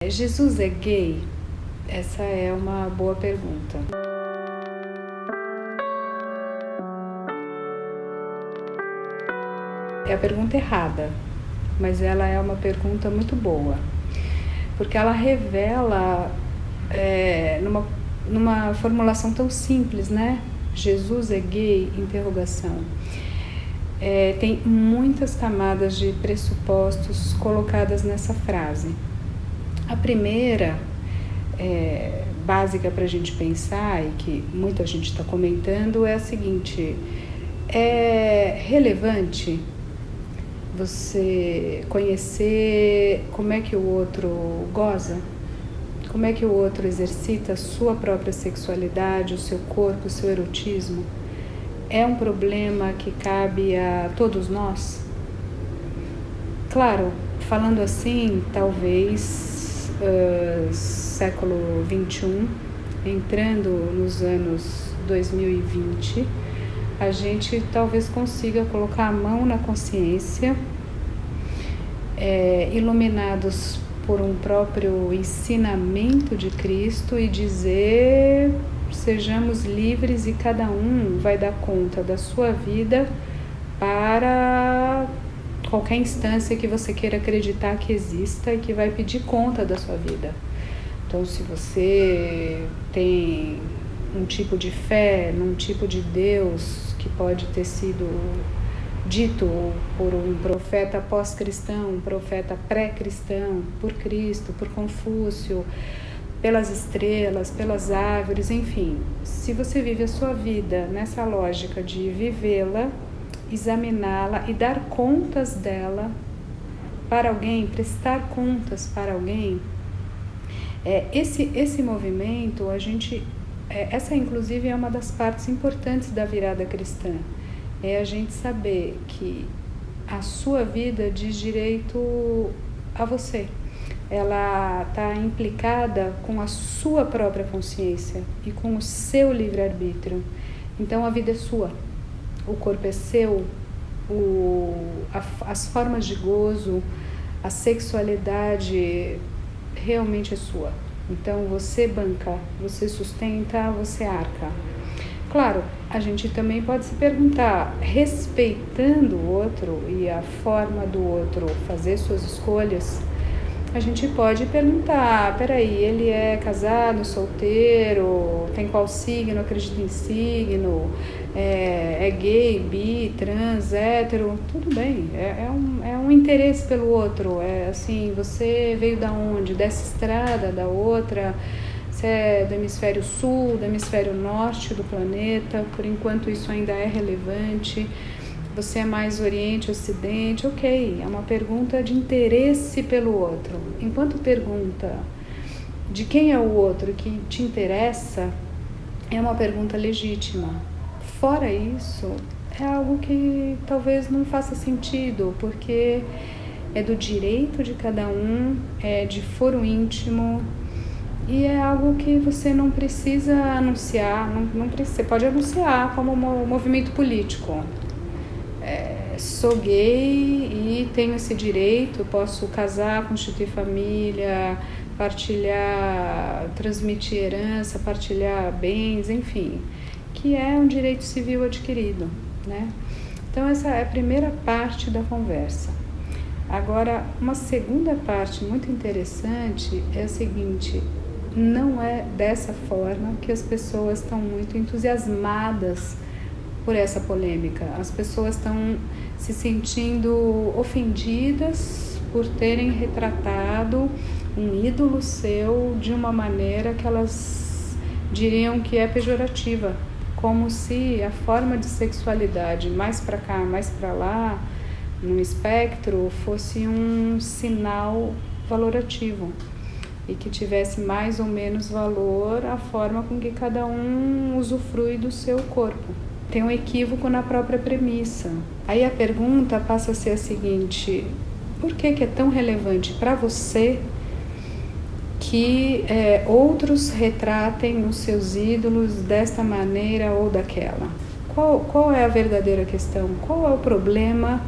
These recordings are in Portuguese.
Jesus é gay? Essa é uma boa pergunta. É a pergunta errada, mas ela é uma pergunta muito boa, porque ela revela numa formulação tão simples, né? Jesus é gay? Interrogação. Tem muitas camadas de pressupostos colocadas nessa frase. A primeira, básica para a gente pensar e que muita gente está comentando é a seguinte: é relevante você conhecer como é que o outro goza? Como é que o outro exercita a sua própria sexualidade, o seu corpo, o seu erotismo? É um problema que cabe a todos nós? Claro, falando assim, talvez século XXI, entrando nos anos 2020, a gente talvez consiga colocar a mão na consciência, iluminados por um próprio ensinamento de Cristo, e dizer: sejamos livres e cada um vai dar conta da sua vida para qualquer instância que você queira acreditar que exista e que vai pedir conta da sua vida. Então, se você tem um tipo de fé num tipo de Deus que pode ter sido dito por um profeta pós-cristão, um profeta pré-cristão, por Cristo, por Confúcio, pelas estrelas, pelas árvores, enfim, se você vive a sua vida nessa lógica de vivê-la, examiná-la e dar contas dela para alguém, prestar contas para alguém, esse movimento, essa inclusive é uma das partes importantes da virada cristã, é a gente saber que a sua vida diz direito a você, ela está implicada com a sua própria consciência e com o seu livre-arbítrio. Então a vida é sua, o corpo é seu, as formas de gozo, a sexualidade realmente é sua. Então você banca, você sustenta, você arca. Claro, a gente também pode se perguntar, respeitando o outro e a forma do outro fazer suas escolhas, a gente pode perguntar: peraí, ele é casado, solteiro, tem qual signo, acredita em signo, é gay, bi, trans, hétero? Tudo bem, é um interesse pelo outro, assim, você veio da onde? Dessa estrada, da outra? Você é do hemisfério sul, do hemisfério norte do planeta? Por enquanto isso ainda é relevante. Você é mais oriente, ocidente? Ok, é uma pergunta de interesse pelo outro. Enquanto pergunta de quem é o outro que te interessa, é uma pergunta legítima. Fora isso, é algo que talvez não faça sentido, porque é do direito de cada um, é de foro íntimo, e é algo que você não precisa anunciar, não precisa, você pode anunciar como um movimento político. Sou gay e tenho esse direito, posso casar, constituir família, partilhar, transmitir herança, partilhar bens, enfim, que é um direito civil adquirido, né? Então essa é a primeira parte da conversa. Agora, uma segunda parte muito interessante é a seguinte: não é dessa forma que as pessoas estão muito entusiasmadas por essa polêmica. As pessoas estão se sentindo ofendidas por terem retratado um ídolo seu de uma maneira que elas diriam que é pejorativa, como se a forma de sexualidade mais para cá, mais para lá, no espectro, fosse um sinal valorativo e que tivesse mais ou menos valor a forma com que cada um usufrui do seu corpo. Tem um equívoco na própria premissa. Aí a pergunta passa a ser a seguinte: por que é tão relevante para você que outros retratem os seus ídolos desta maneira ou daquela? Qual é a verdadeira questão? Qual é o problema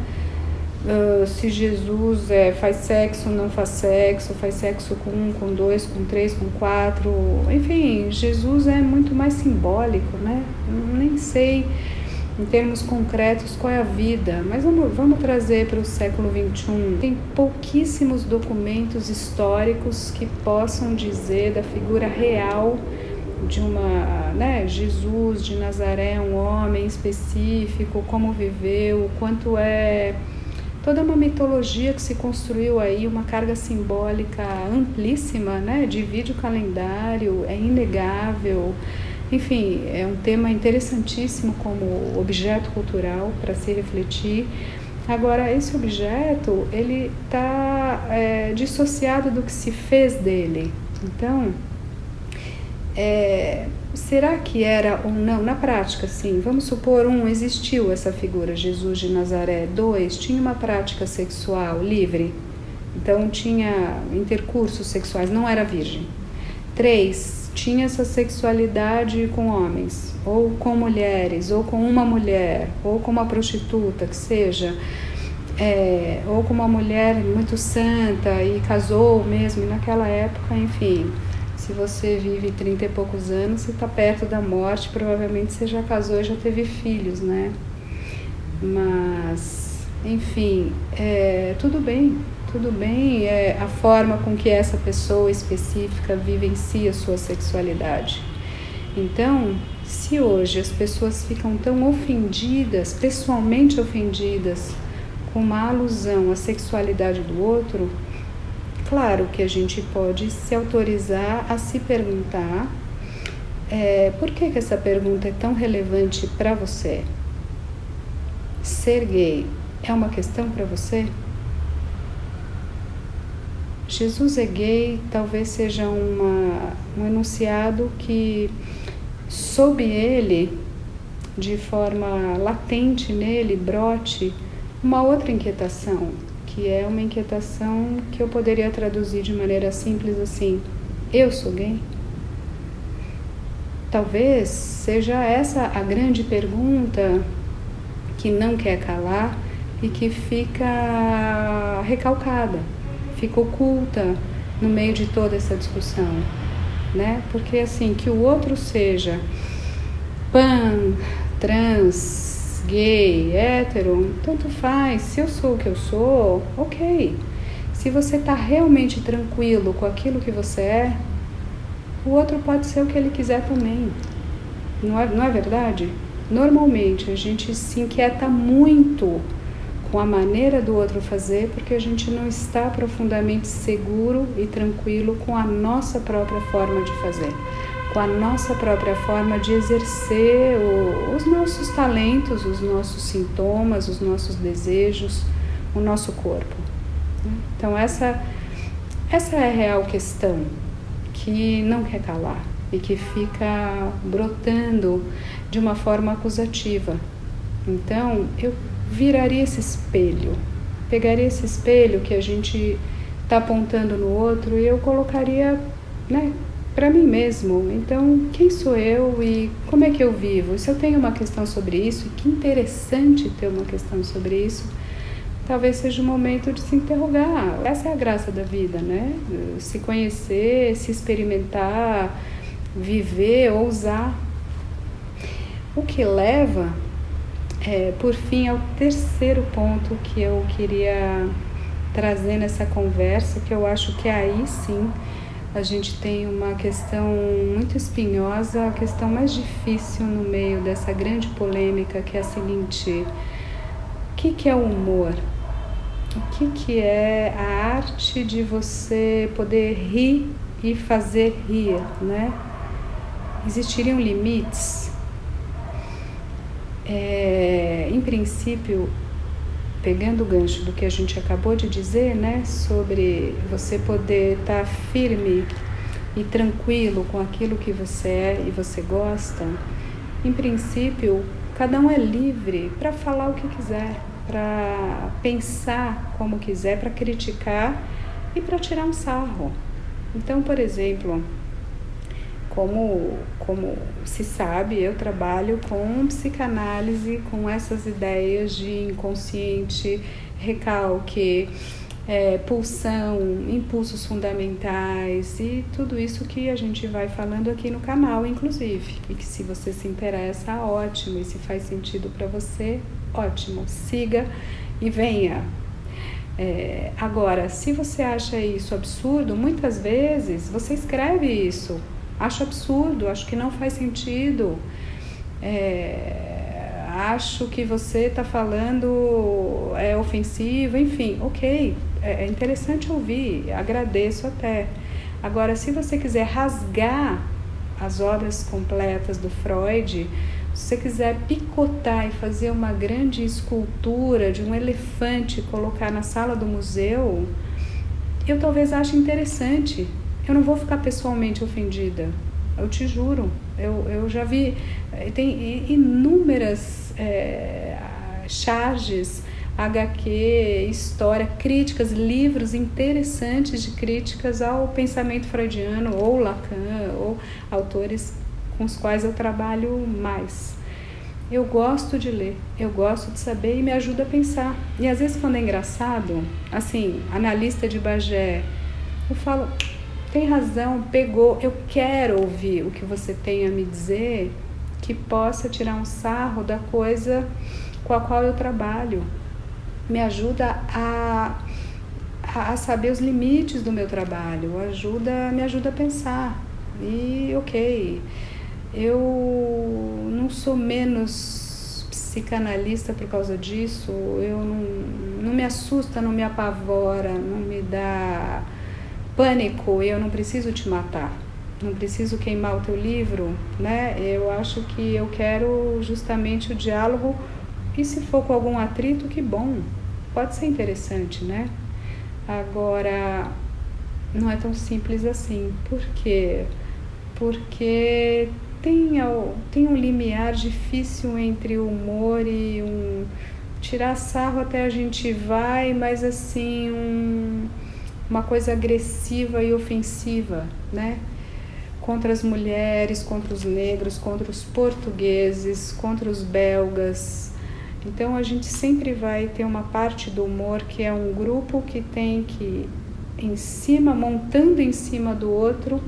se Jesus faz sexo, não faz sexo com um, com dois, com três, com quatro, enfim, Jesus é muito mais simbólico, né? Nem sei em termos concretos qual é a vida, mas vamos trazer para o século XXI. Tem pouquíssimos documentos históricos que possam dizer da figura real de Jesus de Nazaré, um homem específico, como viveu, o quanto é toda uma mitologia que se construiu aí, uma carga simbólica amplíssima, né? Divide o calendário, é inegável. Enfim, é um tema interessantíssimo como objeto cultural para se refletir. Agora, esse objeto, ele está dissociado do que se fez dele. Então, será que era ou não? Na prática, sim. Vamos supor, existiu essa figura, Jesus de Nazaré. 2, tinha uma prática sexual livre. Então, tinha intercursos sexuais, não era virgem. 3, tinha essa sexualidade com homens, ou com mulheres, ou com uma mulher, ou com uma prostituta, que seja, ou com uma mulher muito santa e casou mesmo, e naquela época, enfim, se você vive 30 e poucos anos, você está perto da morte, provavelmente você já casou e já teve filhos, né? Mas, enfim, tudo bem, a forma com que essa pessoa específica vivencia sua sexualidade. Então, se hoje as pessoas ficam tão ofendidas, pessoalmente ofendidas, com uma alusão à sexualidade do outro, claro que a gente pode se autorizar a se perguntar por que essa pergunta é tão relevante para você? Ser gay é uma questão para você? Jesus é gay talvez seja um enunciado que, sob ele, de forma latente nele, brote uma outra inquietação, que é uma inquietação que eu poderia traduzir de maneira simples assim: eu sou gay? Talvez seja essa a grande pergunta que não quer calar e que fica recalcada, fica oculta no meio de toda essa discussão, né? Porque assim, que o outro seja pan, trans, gay, hétero, tanto faz. Se eu sou o que eu sou, ok. Se você está realmente tranquilo com aquilo que você é, o outro pode ser o que ele quiser também. Não é verdade? Normalmente a gente se inquieta muito com a maneira do outro fazer, porque a gente não está profundamente seguro e tranquilo com a nossa própria forma de fazer, com a nossa própria forma de exercer os nossos talentos, os nossos sintomas, os nossos desejos, o nosso corpo. Então essa é a real questão que não quer calar e que fica brotando de uma forma acusativa. Então eu viraria esse espelho, pegaria esse espelho que a gente está apontando no outro e eu colocaria, né, para mim mesmo. Então, quem sou eu e como é que eu vivo? E se eu tenho uma questão sobre isso, e que interessante ter uma questão sobre isso, talvez seja o momento de se interrogar. Essa é a graça da vida, né? Se conhecer, se experimentar, viver, ousar. O que leva por fim, ao terceiro ponto que eu queria trazer nessa conversa, que eu acho que aí sim a gente tem uma questão muito espinhosa, a questão mais difícil no meio dessa grande polêmica, que é a seguinte: o que é o humor? O que é a arte de você poder rir e fazer rir, né? Existiriam limites? Em princípio, pegando o gancho do que a gente acabou de dizer, né, sobre você poder estar firme e tranquilo com aquilo que você é e você gosta, em princípio, cada um é livre para falar o que quiser, para pensar como quiser, para criticar e para tirar um sarro. Então, por exemplo, Como se sabe, eu trabalho com psicanálise, com essas ideias de inconsciente, recalque, pulsão, impulsos fundamentais e tudo isso que a gente vai falando aqui no canal, inclusive. E que se você se interessa, ótimo. E se faz sentido para você, ótimo. Siga e venha. Agora, se você acha isso absurdo, muitas vezes você escreve isso. Acho absurdo, acho que não faz sentido. Acho que você está falando ofensivo, enfim, ok. É interessante ouvir, agradeço até. Agora, se você quiser rasgar as obras completas do Freud, se você quiser picotar e fazer uma grande escultura de um elefante e colocar na sala do museu, eu talvez ache interessante. Eu não vou ficar pessoalmente ofendida, eu te juro. Eu já vi, tem inúmeras charges, HQ, história, críticas, livros interessantes de críticas ao pensamento freudiano, ou Lacan, ou autores com os quais eu trabalho mais. Eu gosto de ler, eu gosto de saber e me ajuda a pensar. E às vezes quando é engraçado, assim, analista de Bagé, eu falo, tem razão, pegou, eu quero ouvir o que você tem a me dizer, que possa tirar um sarro da coisa com a qual eu trabalho. Me ajuda a saber os limites do meu trabalho, me ajuda a pensar. E ok, eu não sou menos psicanalista por causa disso, eu não me assusta, não me apavora, não me dá pânico, eu não preciso te matar, não preciso queimar o teu livro, né? Eu acho que eu quero justamente o diálogo, e se for com algum atrito, que bom, pode ser interessante, né? Agora, não é tão simples assim. Por quê? Porque tem um limiar difícil entre o humor e tirar sarro até a gente vai, mas assim, uma coisa agressiva e ofensiva, né? Contra as mulheres, contra os negros, contra os portugueses, contra os belgas. Então a gente sempre vai ter uma parte do humor que é um grupo que tem que, montando em cima do outro,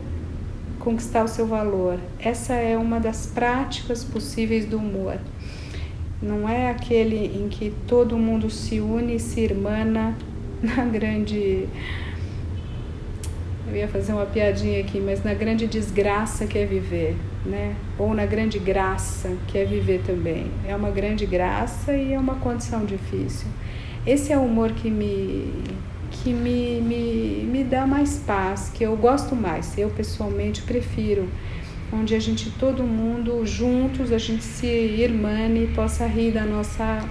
conquistar o seu valor. Essa é uma das práticas possíveis do humor. Não é aquele em que todo mundo se une e se irmana na grande... Eu ia fazer uma piadinha aqui, mas na grande desgraça que é viver, né? Ou na grande graça que é viver também. É uma grande graça e é uma condição difícil. Esse é o humor que me dá mais paz, que eu gosto mais, eu pessoalmente prefiro, onde a gente, todo mundo juntos, a gente se irmane e possa rir da nossa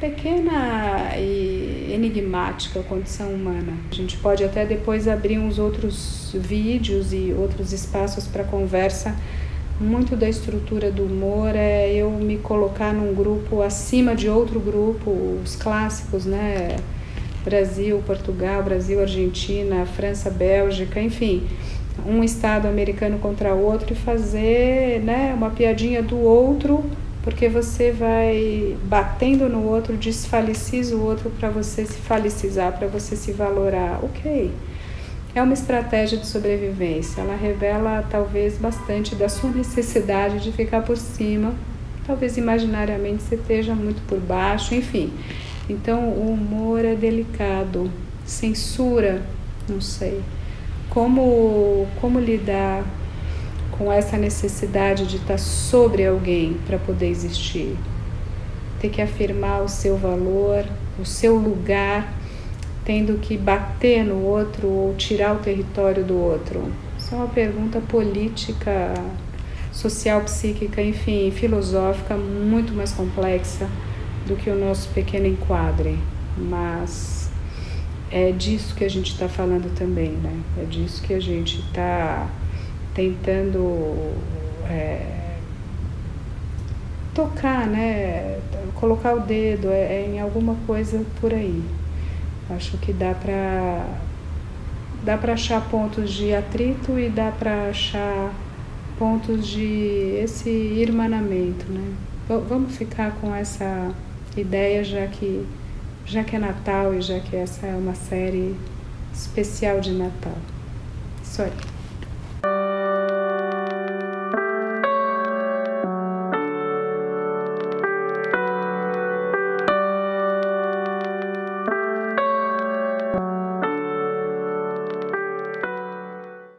pequena e enigmática condição humana. A gente pode até depois abrir uns outros vídeos e outros espaços para conversa. Muito da estrutura do humor é eu me colocar num grupo acima de outro grupo, os clássicos, né? Brasil, Portugal, Brasil, Argentina, França, Bélgica, enfim, um estado americano contra outro e fazer, né, uma piadinha do outro, porque você vai batendo no outro, desfaliciza o outro para você se falicizar, para você se valorar. Ok, é uma estratégia de sobrevivência, ela revela talvez bastante da sua necessidade de ficar por cima, talvez imaginariamente você esteja muito por baixo, enfim. Então o humor é delicado, censura, não sei. Como lidar com essa necessidade de estar sobre alguém para poder existir? Ter que afirmar o seu valor, o seu lugar, tendo que bater no outro ou tirar o território do outro. Isso é uma pergunta política, social, psíquica, enfim, filosófica, muito mais complexa do que o nosso pequeno enquadre, mas é disso que a gente está falando também, né? É disso que a gente está tentando tocar, né? Colocar o dedo em alguma coisa por aí. Acho que dá para dá para achar pontos de atrito e dá para achar pontos de esse irmanamento, né? Vamos ficar com essa ideia, já que é Natal e já que essa é uma série especial de Natal. Isso aí.